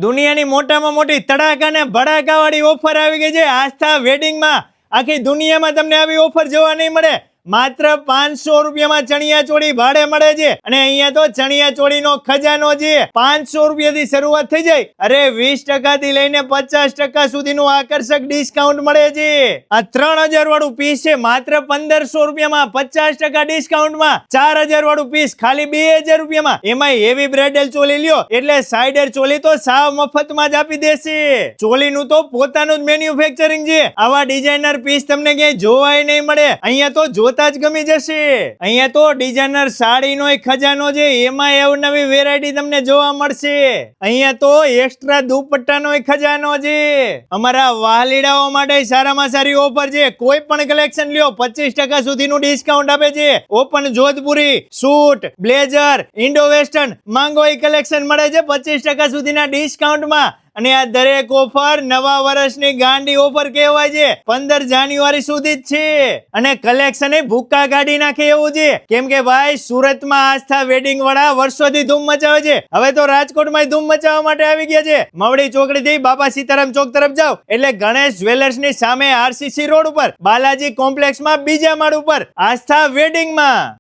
દુનિયાની મોટામાં મોટી તડાકા ને ભડાકા વાળી ઓફર આવી ગઈ છે આસ્થા વેડિંગમાં. આખી દુનિયામાં તમને આવી ઓફર જોવા નહીં મળે. માત્ર 500 રૂપિયામાં ચણિયા ચોળી ભાડે મળે છે. અને અહીંયા તો ચણિયા ચોળીનો ખજાનો છે. 500 રૂપિયાથી શરૂઆત થઈ જાય. અરે 20% થી લઈને 50% સુધીનું આકર્ષક ડિસ્કાઉન્ટ મળે છે. આ 3000 વાળું પીસ છે માત્ર 1500 રૂપિયામાં. 50% ડિસ્કાઉન્ટમાં 4000 વાળું પીસ ખાલી 2000 રૂપિયામાં. એમાં હેવી બ્રાઇડલ ચોલી લ્યો એટલે સાઇડર ચોલી તો સાવ મફતમાં જ આપી દેશે. ચોલીનું તો પોતાનું જ મેન્યુફેક્ચરિંગ છે. આવા ડિઝાઇનર પીસ તમને ક્યાંય જોવાય નહીં મળે. અહીંયા તો જોતા જ ગમી જશે. અહીંયા તો ડિઝાઇનર સાડીનો ખજાનો છે. એમાં અવનવી વેરાયટી તમને જોવા મળશે. અહીંયા તો એક્સ્ટ્રા દુપટ્ટાનો ખજાનો છે. અમારા વાલીડાઓ માટે સારામાં સારી ઓફર છે. કોઈ પણ કલેક્શન લ્યો 25% સુધીનું ડિસ્કાઉન્ટ આપે છે. Open Jodhpuri suit, blazer, Indo western માંગો એ કલેક્શન મળે છે 25% સુધીના ડિસ્કાઉન્ટમાં. અને આ દરેક ઓફર નવા વર્ષની ગાંડી ઓફર કહેવાય છે. 15 જાન્યુઆરી સુધી જ છે. અને કલેક્શન એ ભૂક્કા કાઢી નાખે એવું છે. કેમ કે ભાઈ સુરતમાં આસ્થા વેડિંગ વાળા વર્ષોથી ધૂમ મચાવે છે. હવે તો રાજકોટમાં ધૂમ મચાવવા માટે આવી ગયા છે. મવડી ચોકડી થી બાબા સીતારામ ચોક તરફ જાવ એટલે ગણેશ જ્વેલર્સ ની સામે RCC રોડ ઉપર બાલાજી કોમ્પ્લેક્સમાં બીજા માળ ઉપર આસ્થા વેડિંગમાં